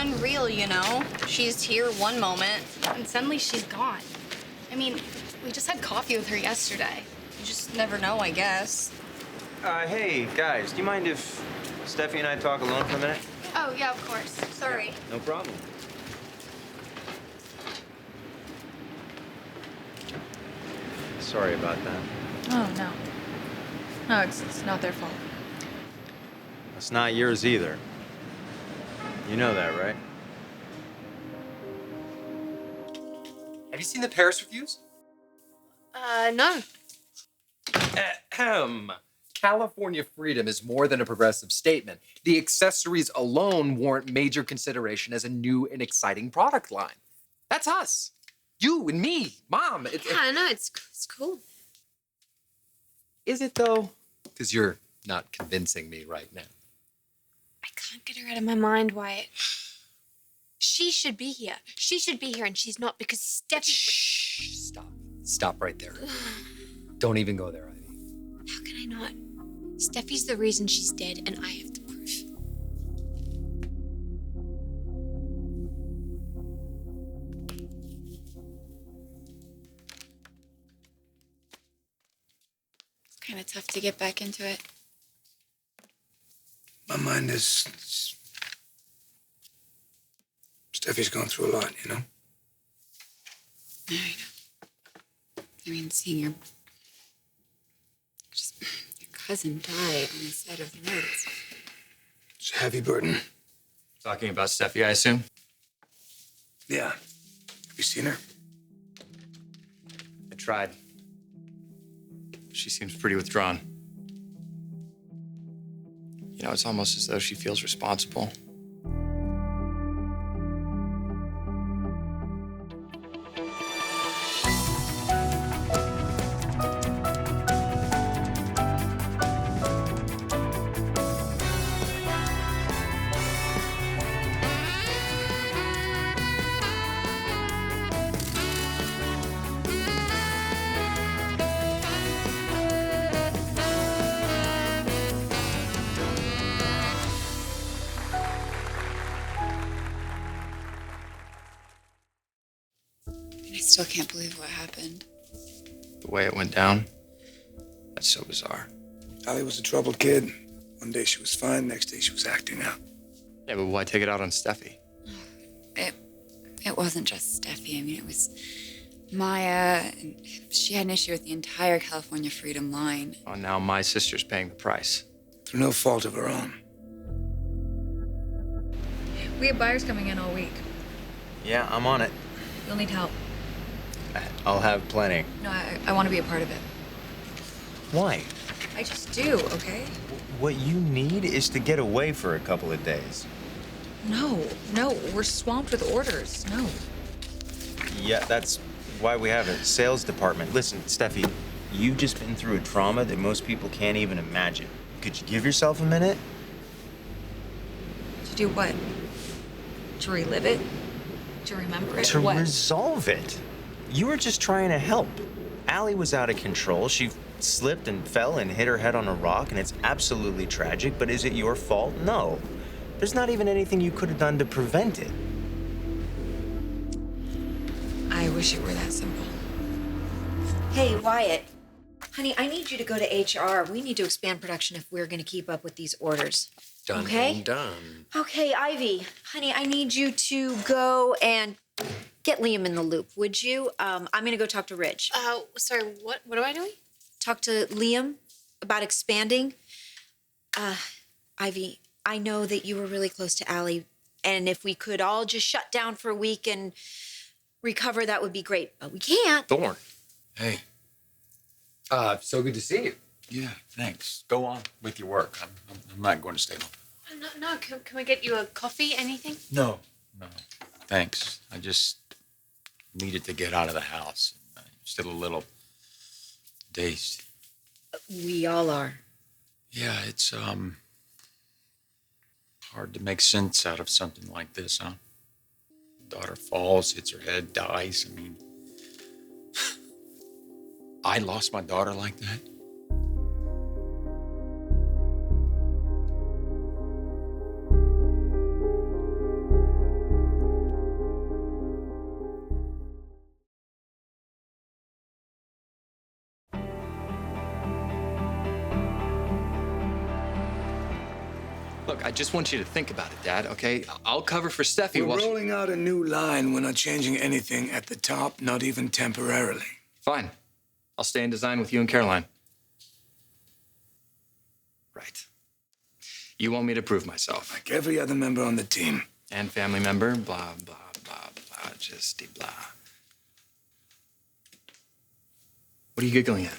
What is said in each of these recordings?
unreal, you know? She's here one moment, And suddenly she's gone. I mean, we just had coffee with her yesterday. you just never know, I guess. Hey, guys, do you mind if Steffi and I talk alone for a minute? Oh, yeah, of course. Sorry. No problem. Sorry about that. Oh, no. No, it's not their fault. It's not yours either. You know that, right? Have you seen the Paris reviews? No. Ahem. California freedom is more than a progressive statement. The accessories alone warrant major consideration as a new and exciting product line. That's us. You and me, Mom. Yeah, I know, it's cool. Is it, though? Because you're not convincing me right now. I can't get her out of my mind, Wyatt. She should be here. She should be here, and she's not because Steffi... Shh. Stop. Stop right there. Don't even go there, Ivy. How can I not? Steffi's the reason she's dead, and I have the proof. It's kind of tough to get back into it. My mind is... Steffi's gone through a lot, you know? I know. I mean, seeing your cousin die on the side of the road. It's a heavy burden. Talking about Steffi, I assume? Yeah. Have you seen her? I tried. She seems pretty withdrawn. You know, it's almost as though she feels responsible. I still can't believe what happened. The way it went down, that's so bizarre. Allie was a troubled kid. One day she was fine, next day she was acting out. Yeah, but why take it out on Steffi? It wasn't just Steffi. I mean, it was Maya. And she had an issue with the entire California Freedom line. Oh, now my sister's paying the price. Through no fault of her own. We have buyers coming in all week. Yeah, I'm on it. You'll need help. I'll have plenty. No, I want to be a part of it. Why? I just do, okay? What you need is to get away for a couple of days. No, we're swamped with orders. No. Yeah, that's why we have a sales department. Listen, Steffi, you've just been through a trauma that most people can't even imagine. Could you give yourself a minute? To do what? To relive it? To remember it? To What? resolve it. You were just trying to help. Allie was out of control. She slipped and fell and hit her head on a rock, and it's absolutely tragic, but is it your fault? No. There's not even anything you could have done to prevent it. I wish it were that simple. Hey, Wyatt. Honey, I need you to go to HR. We need to expand production if we're going to keep up with these orders. Done Okay? and done. Okay, Ivy. Honey, I need you to go and get Liam in the loop, would you? I'm going to go talk to Rich. Sorry, what am I doing? Talk to Liam about expanding. Ivy, I know that you were really close to Allie, and if we could all just shut down for a week and recover, that would be great. But we can't. Thorn. Hey. So good to see you. Yeah, thanks. Go on with your work. I'm not going to stay long. No, can we get you a coffee, anything? No. Thanks. I just needed to get out of the house. I'm still a little dazed. We all are. Yeah, it's hard to make sense out of something like this, huh? Daughter falls, hits her head, dies. I mean, I lost my daughter like that. Look, I just want you to think about it, Dad, okay? I'll cover for Steffi We're while rolling out a new line. We're not changing anything at the top, not even temporarily. Fine. I'll stay in design with you and Caroline. Right. You want me to prove myself. Like every other member on the team. And family member, blah, blah, blah, blah, just blah. What are you giggling at?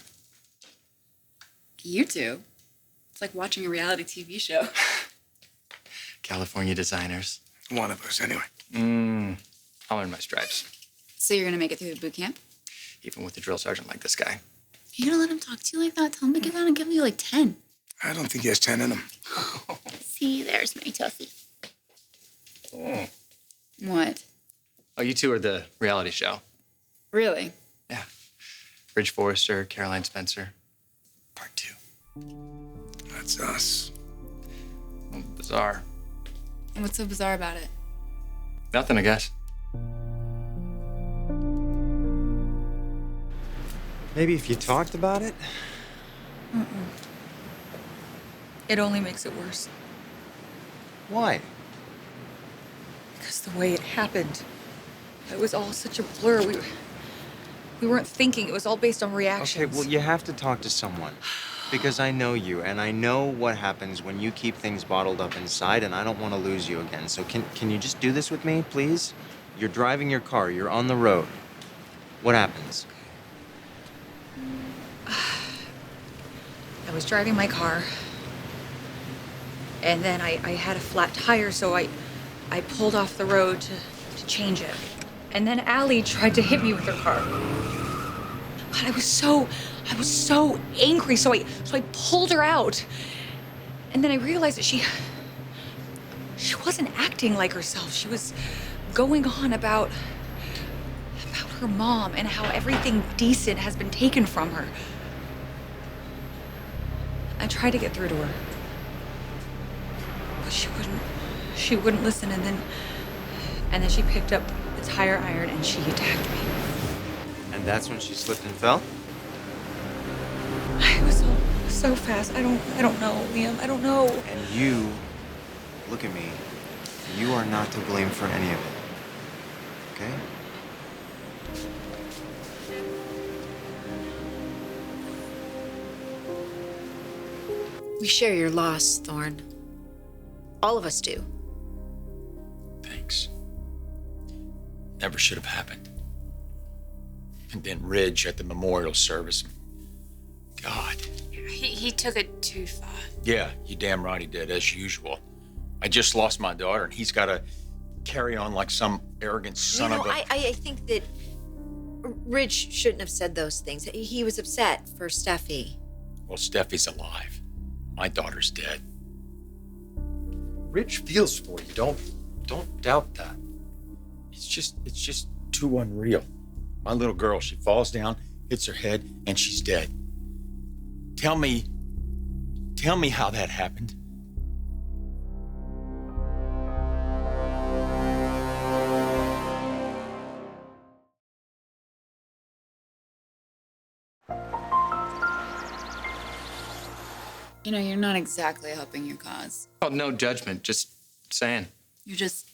You two. It's like watching a reality TV show. California designers. One of us, anyway. I'll earn my stripes, So you're gonna make it through the boot camp? even with a drill sergeant like this guy. You gonna let him talk to you like that? Tell him to get down and give you like 10. I don't think he has 10 in him. See, there's my toughy. What? Oh, you two are the reality show. Really? Yeah. Ridge Forrester, Caroline Spencer. Part 2. That's us. Oh, bizarre. And what's so bizarre about it? Nothing, I guess. Maybe if you talked about it? It only makes it worse. Why? Because the way it happened, it was all such a blur. We weren't thinking. It was all based on reactions. Okay, well, you have to talk to someone. Because I know you, and I know what happens when you keep things bottled up inside, and I don't want to lose you again. So can you just do this with me, please? You're driving your car. You're on the road. What happens? I was driving my car, and then I had a flat tire, so I pulled off the road to change it. And then Allie tried to hit me with her car. But I was so angry, so I pulled her out. And then I realized that she wasn't acting like herself. She was going on about her mom and how everything decent has been taken from her. I tried to get through to her, but she wouldn't listen. And then she picked up the tire iron and she attacked me. And that's when she slipped and fell? It was so fast. I don't know, Liam. I don't know. And you, look at me, you are not to blame for any of it. Okay? We share your loss, Thorne. All of us do. Thanks. Never should have happened. And then Ridge at the memorial service. God. He took it too far. Yeah, you damn right he did, as usual. I just lost my daughter, and he's got to carry on like some arrogant son of a... I think that Ridge shouldn't have said those things. He was upset for Steffi. Well, Steffi's alive. My daughter's dead. Rich feels for you. Don't doubt that. It's just too unreal. My little girl, she falls down, hits her head, and she's dead. Tell me how that happened. You know, you're not exactly helping your cause. Oh, no judgment. Just saying. You're just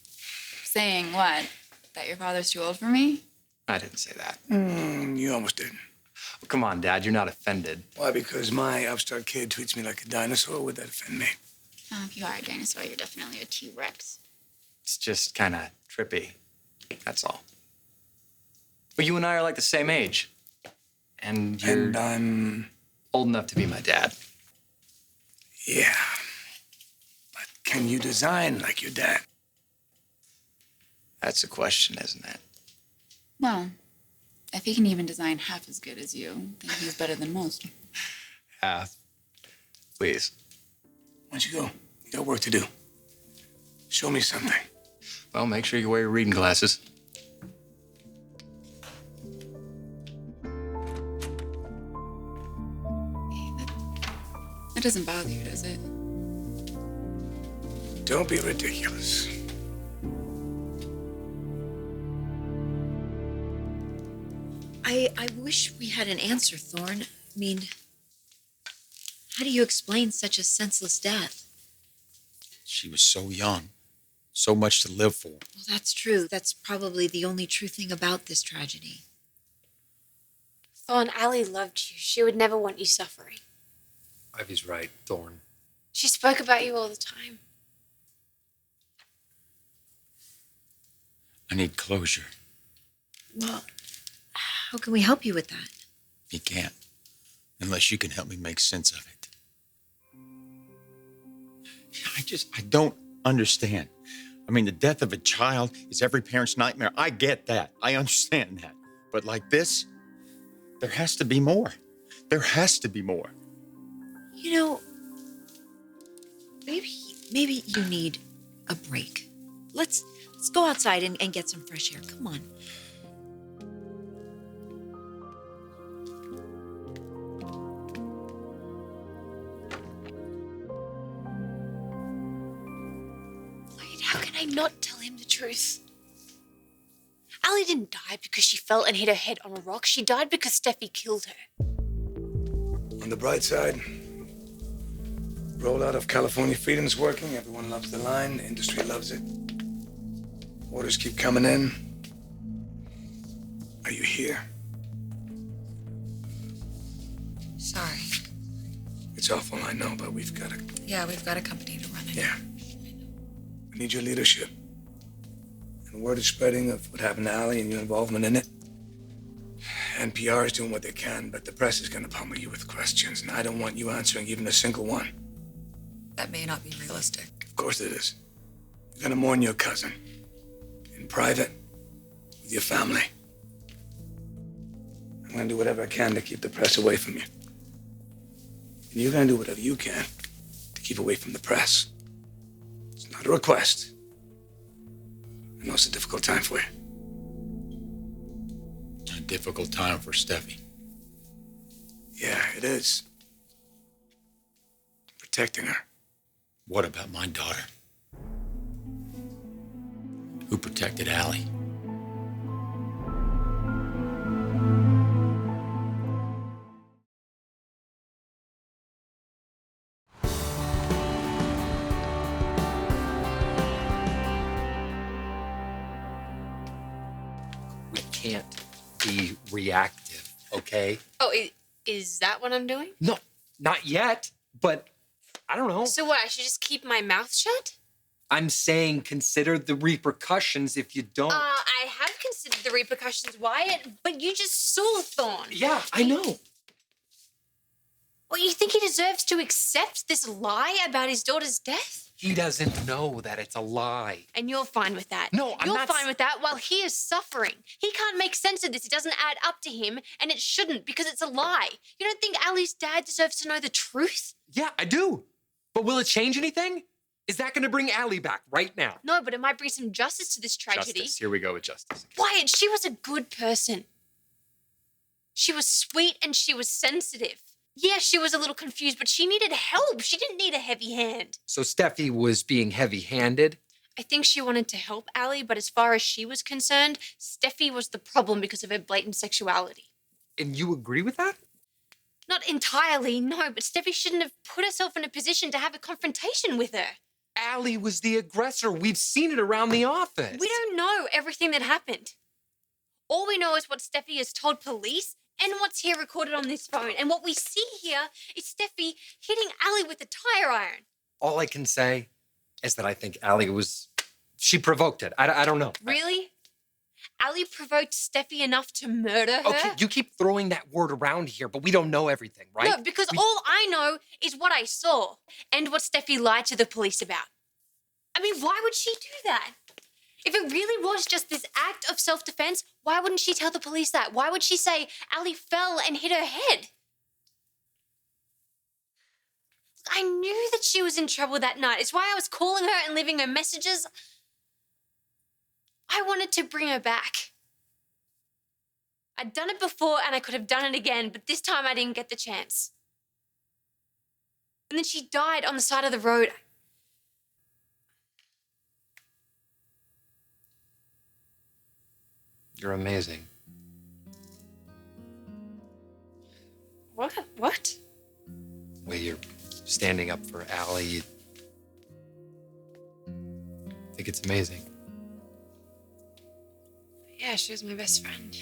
saying what? That your father's too old for me? I didn't say that. You almost did. Oh, come on, Dad. You're not offended. Why? Because my upstart kid treats me like a dinosaur? Would that offend me? Oh, if you are a dinosaur, you're definitely a T-Rex. It's just kind of trippy. That's all. But you and I are like the same age. And you're And I'm... old enough to be my dad. Yeah. But can you design like your dad? That's the question, isn't it? Well, if he can even design half as good as you, then he's better than most. Please. Why don't you go? You got work to do. Show me something. Well, make sure you wear your reading glasses. That doesn't bother you, does it? Don't be ridiculous. I wish we had an answer, Thorne. I mean, how do you explain such a senseless death? She was so young, so much to live for. Well, that's true. That's probably the only true thing about this tragedy. Thorn, Allie loved you. She would never want you suffering. Ivy's right, Thorn. She spoke about you all the time. I need closure. Well, how can we help you with that? You can't, unless you can help me make sense of it. I don't understand. I mean, the death of a child is every parent's nightmare. I get that. I understand that. But like this, there has to be more. There has to be more. You know, maybe you need a break. Let's go outside and get some fresh air. Come on. Wait, how can I not tell him the truth? Allie didn't die because she fell and hit her head on a rock. She died because Steffi killed her. On the bright side, rollout of California Freedom's working. Everyone loves the line. The industry loves it. Orders keep coming in. Are you here? Sorry. It's awful, I know, but we've got a company to run it. Yeah. We need your leadership. And word is spreading of what happened to Allie and your involvement in it. NPR is doing what they can, but the press is gonna pummel you with questions, and I don't want you answering even a single one. That may not be realistic. Of course it is. You're gonna mourn your cousin. In private, with your family. I'm gonna do whatever I can to keep the press away from you. And you're gonna do whatever you can to keep away from the press. It's not a request. I know it's a difficult time for you. A difficult time for Steffi. Yeah, it is. Protecting her. What about my daughter? Who protected Allie? We can't be reactive, okay? Oh, is that what I'm doing? No, not yet, but I don't know. So what, I should just keep my mouth shut? I'm saying consider the repercussions if you don't. I have considered the repercussions, Wyatt, but you just saw Thorn. Yeah, I know. Well, you think he deserves to accept this lie about his daughter's death? He doesn't know that it's a lie. And you're fine with that. No, I'm You're not fine with that while he is suffering. He can't make sense of this. It doesn't add up to him, and it shouldn't because it's a lie. You don't think Allie's dad deserves to know the truth? Yeah, I do. But will it change anything? Is that going to bring Allie back right now? No, but it might bring some justice to this tragedy. Justice. Here we go with justice. Wyatt, she was a good person. She was sweet and she was sensitive. Yeah, she was a little confused, but she needed help. She didn't need a heavy hand. So Steffi was being heavy-handed? I think she wanted to help Allie, but as far as she was concerned, Steffi was the problem because of her blatant sexuality. And you agree with that? Not entirely, no, but Steffi shouldn't have put herself in a position to have a confrontation with her. Allie was the aggressor. We've seen it around the office. We don't know everything that happened. All we know is what Steffi has told police and what's here recorded on this phone. And what we see here is Steffi hitting Allie with a tire iron. All I can say is that I think Allie she provoked it. I don't know. Really? Allie provoked Steffi enough to murder her? Okay, you keep throwing that word around here, but we don't know everything, right? No, because all I know is what I saw and what Steffi lied to the police about. I mean, why would she do that? If it really was just this act of self-defense, why wouldn't she tell the police that? Why would she say Allie fell and hit her head? I knew that she was in trouble that night. It's why I was calling her and leaving her messages. I wanted to bring her back. I'd done it before and I could have done it again, but this time I didn't get the chance. And then she died on the side of the road. You're amazing. What? The way you're standing up for Allie. think it's amazing. Yeah, she was my best friend.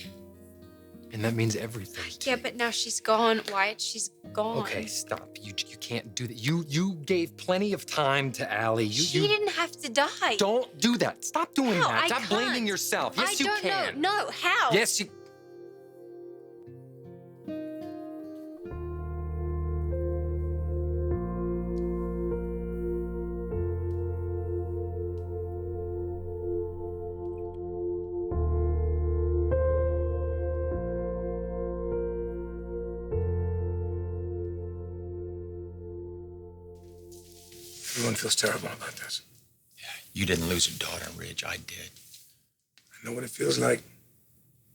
And that means everything. Yeah, but now she's gone, Wyatt. She's gone. Okay, stop. You can't do that. You gave plenty of time to Allie. She didn't have to die. Don't do that. Stop doing How? that. I Stop blaming can't. yourself. Yes, you I don't can. know. No, how? Yes, you. Everyone feels terrible about this. You didn't lose a daughter, Ridge. I did. I know what it feels like.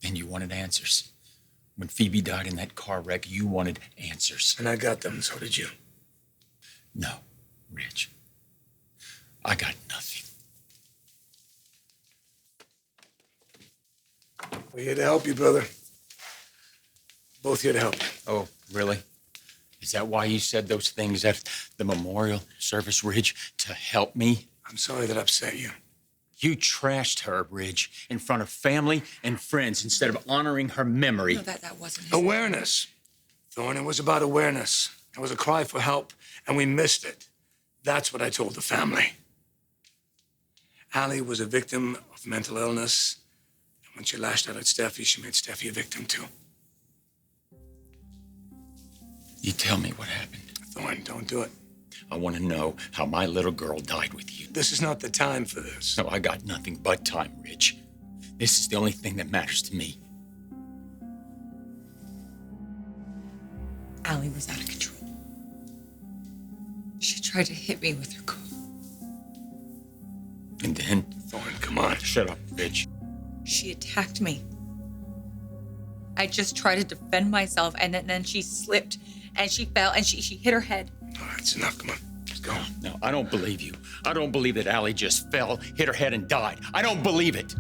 And you wanted answers. When Phoebe died in that car wreck, you wanted answers. And I got them, so did you. No, Ridge. I got nothing. We're here to help you, brother. Both here to help you. Oh, really? Is that why you said those things at the memorial service, Ridge? To help me? I'm sorry that upset you. You trashed her, Ridge, in front of family and friends instead of honoring her memory. No, that wasn't his. Awareness. Thorne, it was about awareness. It was a cry for help, and we missed it. That's what I told the family. Allie was a victim of mental illness. And when she lashed out at Steffi, she made Steffi a victim, too. You tell me what happened. Thorne, don't do it. I want to know how my little girl died with you. This is not the time for this. No, I got nothing but time, Ridge. This is the only thing that matters to me. Allie was out of control. She tried to hit me with her car. And then... Thorne, come on. Shut up, Ridge. She attacked me. I just tried to defend myself, and then she slipped, and she fell, and she hit her head. All right, it's enough. Come on. Let's go. No, I don't believe you. I don't believe that Allie just fell, hit her head, and died. I don't believe it.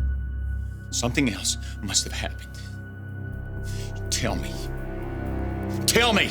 Something else must have happened. Tell me. Tell me!